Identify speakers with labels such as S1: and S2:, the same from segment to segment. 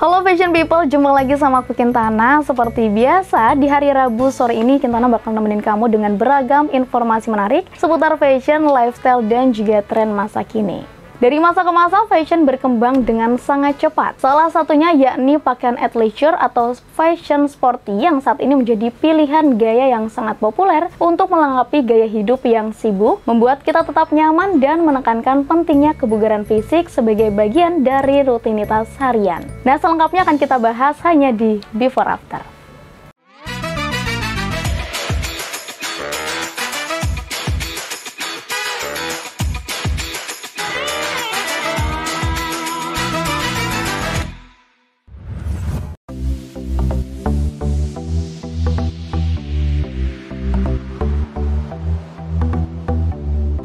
S1: Halo Fashion People, jumpa lagi sama aku Kintana. Seperti biasa, di hari Rabu sore ini Kintana bakal nemenin kamu dengan beragam informasi menarik seputar fashion, lifestyle, dan juga tren masa kini. Dari masa ke masa, fashion berkembang dengan sangat cepat. Salah satunya yakni pakaian athleisure atau fashion sporty yang saat ini menjadi pilihan gaya yang sangat populer untuk melengkapi gaya hidup yang sibuk, membuat kita tetap nyaman dan menekankan pentingnya kebugaran fisik sebagai bagian dari rutinitas harian. Nah, selengkapnya akan kita bahas hanya di Before After.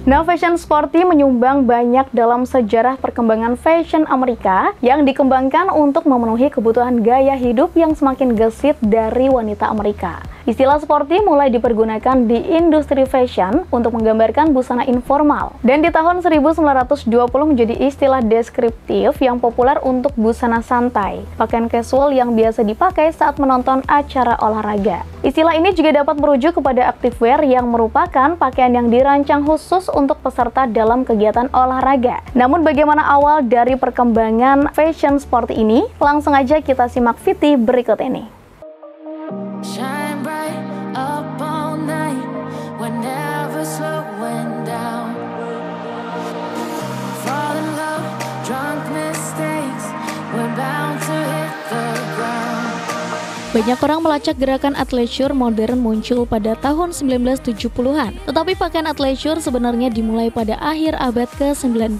S1: Nah, fashion sporty menyumbang banyak dalam sejarah perkembangan fashion Amerika yang dikembangkan untuk memenuhi kebutuhan gaya hidup yang semakin gesit dari wanita Amerika. Istilah sporty mulai dipergunakan di industri fashion untuk menggambarkan busana informal. Dan di tahun 1920 menjadi istilah deskriptif yang populer untuk busana santai, pakaian casual yang biasa dipakai saat menonton acara olahraga. Istilah ini juga dapat merujuk kepada activewear yang merupakan pakaian yang dirancang khusus untuk peserta dalam kegiatan olahraga. Namun bagaimana awal dari perkembangan fashion sporty ini? Langsung aja kita simak VT berikut ini. Banyak orang melacak gerakan athleisure modern muncul pada tahun 1970-an, tetapi pakaian athleisure sebenarnya dimulai pada akhir abad ke-19.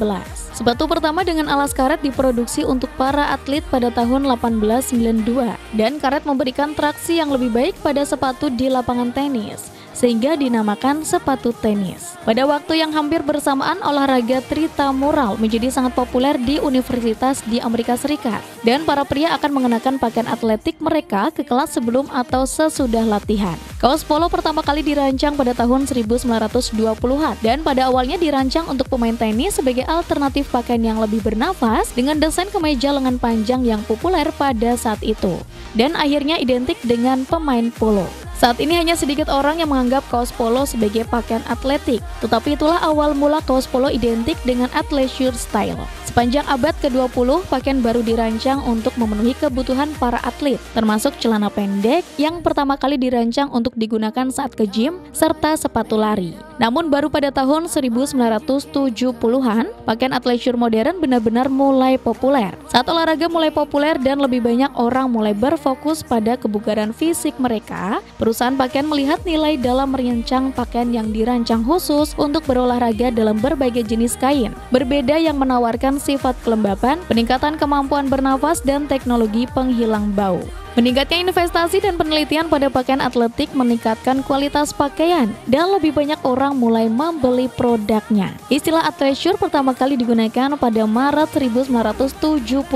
S1: Sepatu pertama dengan alas karet diproduksi untuk para atlet pada tahun 1892, dan karet memberikan traksi yang lebih baik pada sepatu di lapangan tenis, sehingga dinamakan sepatu tenis. Pada waktu yang hampir bersamaan, olahraga tritamural menjadi sangat populer di universitas di Amerika Serikat, dan para pria akan mengenakan pakaian atletik mereka ke kelas sebelum atau sesudah latihan. Kaos polo pertama kali dirancang pada tahun 1920-an, dan pada awalnya dirancang untuk pemain tenis sebagai alternatif pakaian yang lebih bernafas dengan desain kemeja lengan panjang yang populer pada saat itu, dan akhirnya identik dengan pemain polo. Saat ini hanya sedikit orang yang menganggap kaos polo sebagai pakaian atletik, tetapi itulah awal mula kaos polo identik dengan athleisure style. Sepanjang abad ke-20, pakaian baru dirancang untuk memenuhi kebutuhan para atlet, termasuk celana pendek yang pertama kali dirancang untuk digunakan saat ke gym, serta sepatu lari. Namun baru pada tahun 1970-an, pakaian athleisure modern benar-benar mulai populer. Saat olahraga mulai populer dan lebih banyak orang mulai berfokus pada kebugaran fisik mereka, perusahaan pakaian melihat nilai dalam merancang pakaian yang dirancang khusus untuk berolahraga dalam berbagai jenis kain, berbeda yang menawarkan sifat kelembapan, peningkatan kemampuan bernafas, dan teknologi penghilang bau. Meningkatnya investasi dan penelitian pada pakaian atletik meningkatkan kualitas pakaian, dan lebih banyak orang mulai membeli produknya. Istilah athleisure pertama kali digunakan pada Maret 1979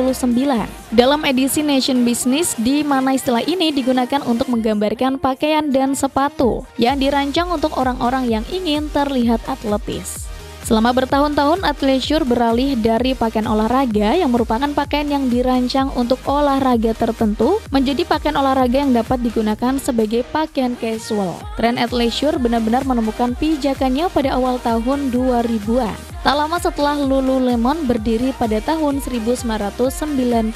S1: dalam edisi Nation Business, di mana istilah ini digunakan untuk menggambarkan pakaian dan sepatu yang dirancang untuk orang-orang yang ingin terlihat atletis. Selama bertahun-tahun, athleisure beralih dari pakaian olahraga yang merupakan pakaian yang dirancang untuk olahraga tertentu menjadi pakaian olahraga yang dapat digunakan sebagai pakaian casual. Tren athleisure benar-benar menemukan pijakannya pada awal tahun 2000-an. Tak lama setelah Lululemon berdiri pada tahun 1997.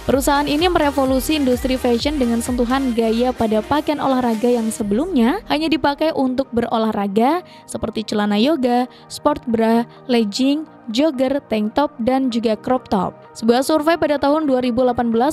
S1: Perusahaan ini merevolusi industri fashion dengan sentuhan gaya pada pakaian olahraga yang sebelumnya hanya dipakai untuk berolahraga, seperti celana yoga, sport bra, legging, jogger, tank top, dan juga crop top. Sebuah survei pada tahun 2018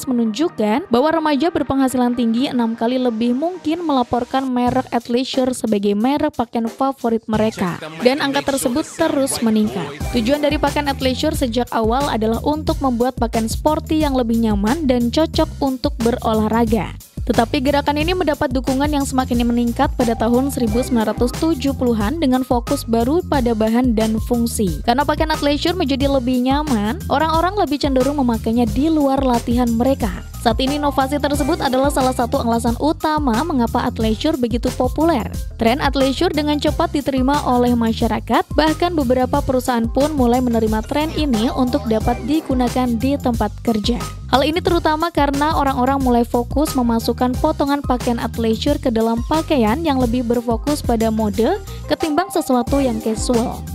S1: menunjukkan bahwa remaja berpenghasilan tinggi 6 kali lebih mungkin melaporkan merek athleisure sebagai merek pakaian favorit mereka, dan angka tersebut terus meningkat. Tujuan dari pakaian athleisure sejak awal adalah untuk membuat pakaian sporty yang lebih nyaman dan cocok untuk berolahraga. Tetapi gerakan ini mendapat dukungan yang semakin meningkat pada tahun 1970-an dengan fokus baru pada bahan dan fungsi. Karena pakaian athleisure menjadi lebih nyaman, orang-orang lebih cenderung memakainya di luar latihan mereka. Saat ini inovasi tersebut adalah salah satu alasan utama mengapa athleisure begitu populer. Tren athleisure dengan cepat diterima oleh masyarakat, bahkan beberapa perusahaan pun mulai menerima tren ini untuk dapat digunakan di tempat kerja. Hal ini terutama karena orang-orang mulai fokus memasukkan potongan pakaian athleisure ke dalam pakaian yang lebih berfokus pada mode ketimbang sesuatu yang casual.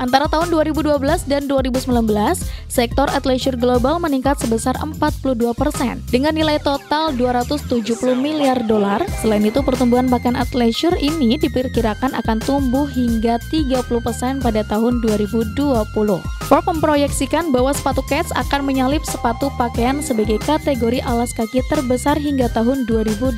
S1: Antara tahun 2012 dan 2019, sektor athleisure global meningkat sebesar 42% dengan nilai total 270 miliar dolar. Selain itu, pertumbuhan pakaian athleisure ini diperkirakan akan tumbuh hingga 30% pada tahun 2020. Forbes memproyeksikan bahwa sepatu Keds akan menyalip sepatu pakaian sebagai kategori alas kaki terbesar hingga tahun 2021.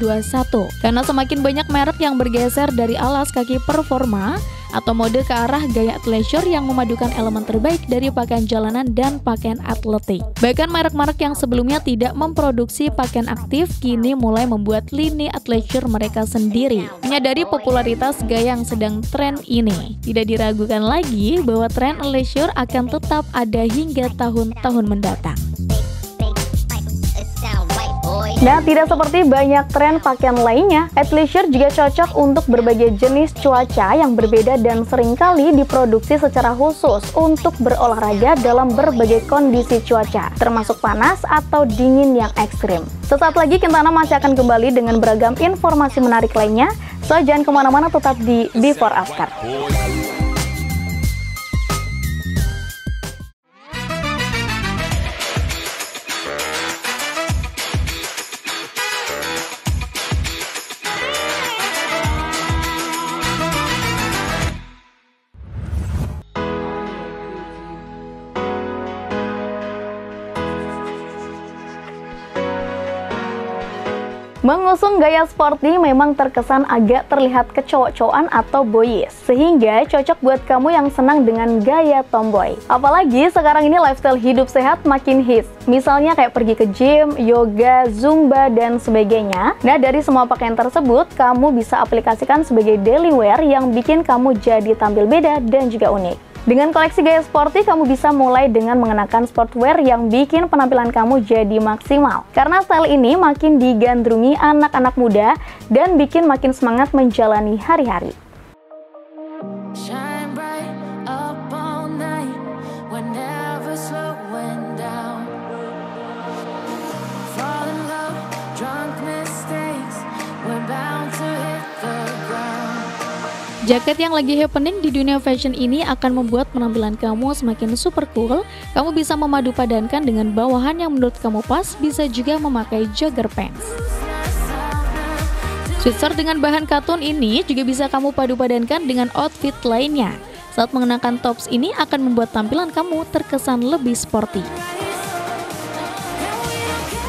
S1: Karena semakin banyak merek yang bergeser dari alas kaki performa atau mode ke arah gaya athleisure yang memadukan elemen terbaik dari pakaian jalanan dan pakaian atletik. Bahkan merek-merek yang sebelumnya tidak memproduksi pakaian aktif kini mulai membuat lini athleisure mereka sendiri. Menyadari popularitas gaya yang sedang tren ini, tidak diragukan lagi bahwa tren athleisure akan tetap ada hingga tahun-tahun mendatang.
S2: Nah, tidak seperti banyak tren pakaian lainnya, athleisure juga cocok untuk berbagai jenis cuaca yang berbeda dan seringkali diproduksi secara khusus untuk berolahraga dalam berbagai kondisi cuaca, termasuk panas atau dingin yang ekstrim. Sesaat lagi Kentana masih akan kembali dengan beragam informasi menarik lainnya, so jangan kemana-mana, tetap di Before After. Mengusung gaya sporty memang terkesan agak terlihat kecowok-cowokan atau boyish, sehingga cocok buat kamu yang senang dengan gaya tomboy. Apalagi sekarang ini lifestyle hidup sehat makin hits, misalnya kayak pergi ke gym, yoga, zumba, dan sebagainya. Nah, dari semua pakaian tersebut, kamu bisa aplikasikan sebagai daily wear yang bikin kamu jadi tampil beda dan juga unik. Dengan koleksi gaya sporty, kamu bisa mulai dengan mengenakan sportwear yang bikin penampilan kamu jadi maksimal. Karena style ini makin digandrungi anak-anak muda dan bikin makin semangat menjalani hari-hari.
S1: Jaket yang lagi happening di dunia fashion ini akan membuat penampilan kamu semakin super cool. Kamu bisa memadu-padankan dengan bawahan yang menurut kamu pas, bisa juga memakai jogger pants. Sweatshirt dengan bahan katun ini juga bisa kamu padu-padankan dengan outfit lainnya. Saat mengenakan tops ini akan membuat tampilan kamu terkesan lebih sporty.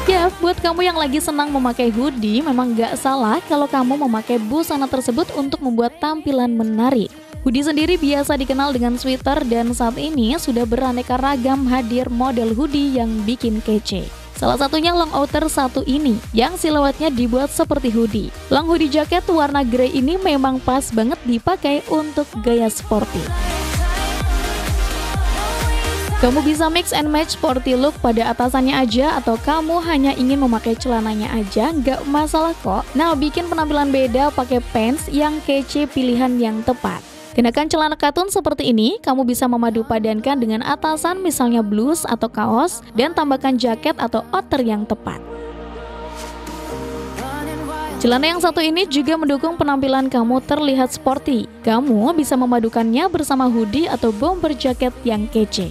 S1: Ya, buat kamu yang lagi senang memakai hoodie, memang gak salah kalau kamu memakai busana tersebut untuk membuat tampilan menarik. Hoodie sendiri biasa dikenal dengan sweater dan saat ini sudah beraneka ragam hadir model hoodie yang bikin kece. Salah satunya long outer satu ini, yang siluetnya dibuat seperti hoodie. Long hoodie jaket warna grey ini memang pas banget dipakai untuk gaya sporty. Kamu bisa mix and match sporty look pada atasannya aja atau kamu hanya ingin memakai celananya aja, nggak masalah kok. Nah, bikin penampilan beda pakai pants yang kece, pilihan yang tepat. Kenakan celana katun seperti ini, kamu bisa memadu-padankan dengan atasan misalnya blus atau kaos dan tambahkan jaket atau outer yang tepat. Celana yang satu ini juga mendukung penampilan kamu terlihat sporty. Kamu bisa memadukannya bersama hoodie atau bomber jaket yang kece.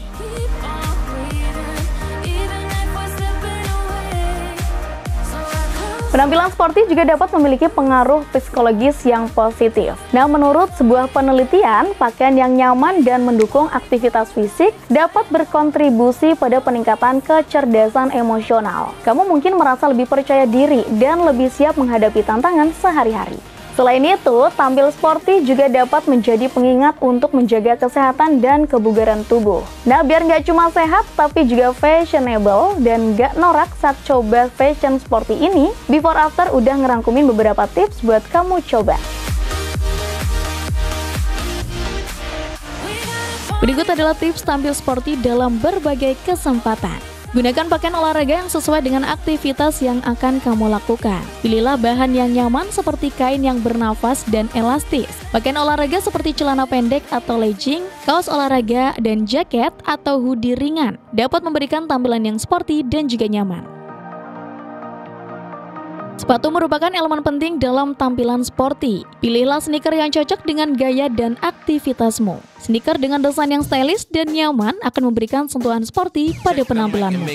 S2: Penampilan sporty juga dapat memiliki pengaruh psikologis yang positif. Nah, menurut sebuah penelitian, pakaian yang nyaman dan mendukung aktivitas fisik dapat berkontribusi pada peningkatan kecerdasan emosional. Kamu mungkin merasa lebih percaya diri dan lebih siap menghadapi tantangan sehari-hari. Selain itu, tampil sporty juga dapat menjadi pengingat untuk menjaga kesehatan dan kebugaran tubuh. Nah, biar nggak cuma sehat, tapi juga fashionable dan nggak norak saat coba fashion sporty ini, Before After udah ngerangkumin beberapa tips buat kamu coba.
S1: Berikut adalah tips tampil sporty dalam berbagai kesempatan. Gunakan pakaian olahraga yang sesuai dengan aktivitas yang akan kamu lakukan. Pilihlah bahan yang nyaman seperti kain yang bernafas dan elastis. Pakaian olahraga seperti celana pendek atau legging, kaos olahraga, dan jaket atau hoodie ringan dapat memberikan tampilan yang sporty dan juga nyaman. Sepatu merupakan elemen penting dalam tampilan sporty. Pilihlah sneaker yang cocok dengan gaya dan aktivitasmu. Sneaker dengan desain yang stylish dan nyaman akan memberikan sentuhan sporty pada penampilanmu.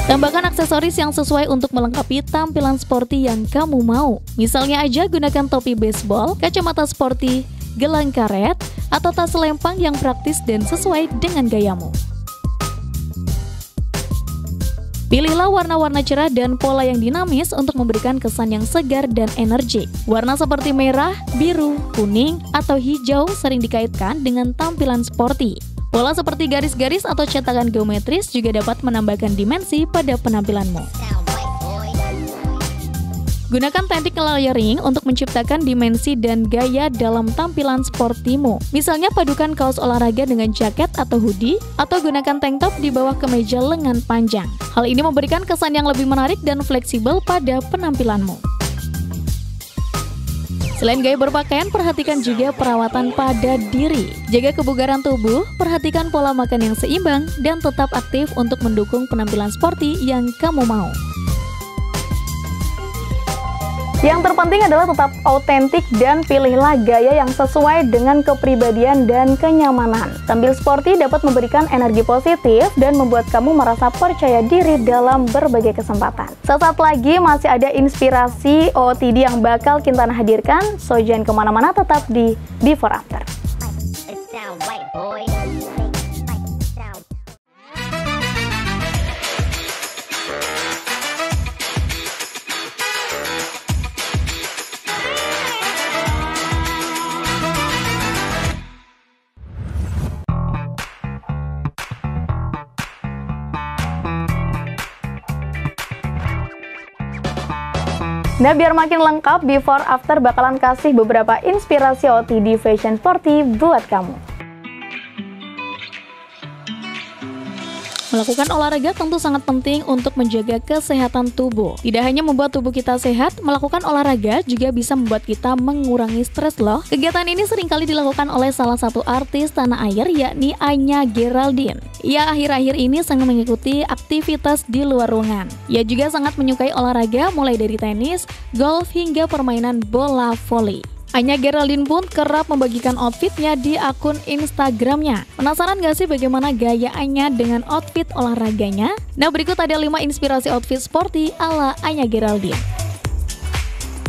S1: Tambahkan aksesoris yang sesuai untuk melengkapi tampilan sporty yang kamu mau. Misalnya aja gunakan topi baseball, kacamata sporty, gelang karet, atau tas lempang yang praktis dan sesuai dengan gayamu. Pilihlah warna-warna cerah dan pola yang dinamis untuk memberikan kesan yang segar dan energik. Warna seperti merah, biru, kuning, atau hijau sering dikaitkan dengan tampilan sporty. Pola seperti garis-garis atau cetakan geometris juga dapat menambahkan dimensi pada penampilanmu. Gunakan teknik layering untuk menciptakan dimensi dan gaya dalam tampilan sportimu. Misalnya padukan kaos olahraga dengan jaket atau hoodie, atau gunakan tank top di bawah kemeja lengan panjang. Hal ini memberikan kesan yang lebih menarik dan fleksibel pada penampilanmu. Selain gaya berpakaian, perhatikan juga perawatan pada diri. Jaga kebugaran tubuh, perhatikan pola makan yang seimbang, dan tetap aktif untuk mendukung penampilan sporty yang kamu mau.
S2: Yang terpenting adalah tetap autentik dan pilihlah gaya yang sesuai dengan kepribadian dan kenyamanan. Tampil sporty dapat memberikan energi positif dan membuat kamu merasa percaya diri dalam berbagai kesempatan. Sesaat lagi masih ada inspirasi OOTD yang bakal Kintana hadirkan, so jangan kemana-mana, tetap di Before After. Nah, biar makin lengkap, Before After bakalan kasih beberapa inspirasi OOTD fashion sporty buat kamu.
S1: Melakukan olahraga tentu sangat penting untuk menjaga kesehatan tubuh. Tidak hanya membuat tubuh kita sehat, melakukan olahraga juga bisa membuat kita mengurangi stres loh. Kegiatan ini seringkali dilakukan oleh salah satu artis tanah air, yakni Anya Geraldine. Ia akhir-akhir ini sangat mengikuti aktivitas di luar ruangan. Ia juga sangat menyukai olahraga mulai dari tenis, golf, hingga permainan bola voli. Anya Geraldine pun kerap membagikan outfitnya di akun Instagramnya. Penasaran gak sih bagaimana gaya Anya dengan outfit olahraganya? Nah, berikut ada 5 inspirasi outfit sporty ala Anya Geraldine.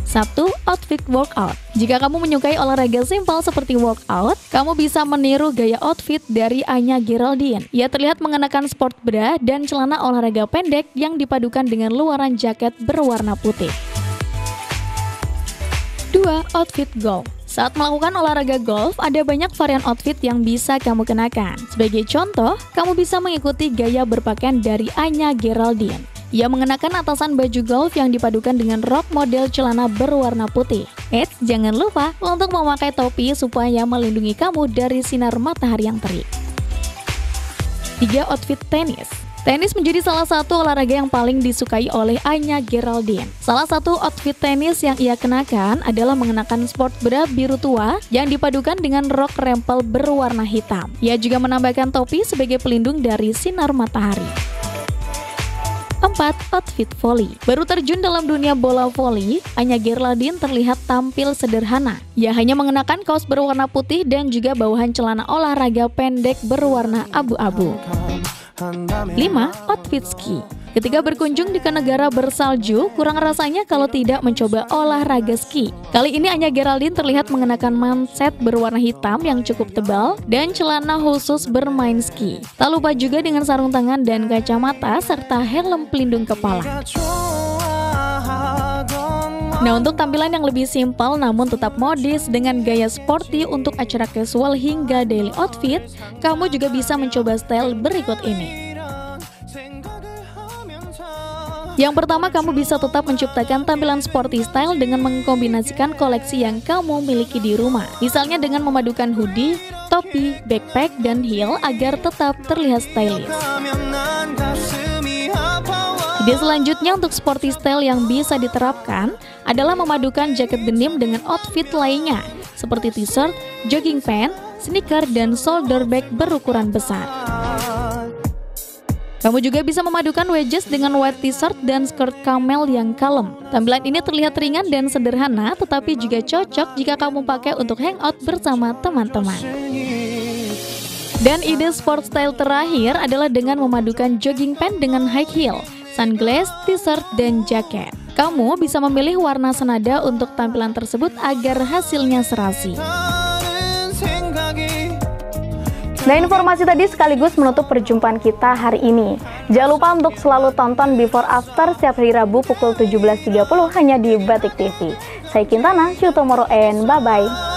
S1: 1. Outfit workout. Jika kamu menyukai olahraga simpel seperti workout, kamu bisa meniru gaya outfit dari Anya Geraldine. Ia terlihat mengenakan sport bra dan celana olahraga pendek yang dipadukan dengan luaran jaket berwarna putih. 2. Outfit golf. Saat melakukan olahraga golf, ada banyak varian outfit yang bisa kamu kenakan. Sebagai contoh, kamu bisa mengikuti gaya berpakaian dari Anya Geraldine. Ia mengenakan atasan baju golf yang dipadukan dengan rok model celana berwarna putih. Jangan lupa untuk memakai topi supaya melindungi kamu dari sinar matahari yang terik. 3. Outfit tenis. Tenis menjadi salah satu olahraga yang paling disukai oleh Anya Geraldine. Salah satu outfit tenis yang ia kenakan adalah mengenakan sport bra biru tua yang dipadukan dengan rok rempel berwarna hitam. Ia juga menambahkan topi sebagai pelindung dari sinar matahari. 4. Outfit volley. Baru terjun dalam dunia bola volley, Anya Geraldine terlihat tampil sederhana. Ia hanya mengenakan kaos berwarna putih dan juga bawahan celana olahraga pendek berwarna abu-abu. 5. Outfit ski. Ketika berkunjung di negara bersalju, kurang rasanya kalau tidak mencoba olahraga ski. Kali ini Anya Geraldine terlihat mengenakan manset berwarna hitam yang cukup tebal dan celana khusus bermain ski. Tak lupa juga dengan sarung tangan dan kacamata serta helm pelindung kepala. Nah, untuk tampilan yang lebih simpel namun tetap modis dengan gaya sporty untuk acara casual hingga daily outfit, kamu juga bisa mencoba style berikut ini. Yang pertama, kamu bisa tetap menciptakan tampilan sporty style dengan mengkombinasikan koleksi yang kamu miliki di rumah. Misalnya dengan memadukan hoodie, topi, backpack, dan heel agar tetap terlihat stylish. Ide selanjutnya untuk sporty style yang bisa diterapkan adalah memadukan jaket denim dengan outfit lainnya, seperti t-shirt, jogging pants, sneaker, dan shoulder bag berukuran besar. Kamu juga bisa memadukan wedges dengan white t-shirt dan skirt camel yang kalem. Tampilan ini terlihat ringan dan sederhana, tetapi juga cocok jika kamu pakai untuk hangout bersama teman-teman. Dan ide sport style terakhir adalah dengan memadukan jogging pants dengan high heel, sunglass, t-shirt, dan jaket. Kamu bisa memilih warna senada untuk tampilan tersebut agar hasilnya serasi.
S2: Nah, informasi tadi sekaligus menutup perjumpaan kita hari ini. Jangan lupa untuk selalu tonton Before After setiap hari Rabu pukul 17.30 hanya di Batik TV. Saya Kintana, see you tomorrow and bye-bye.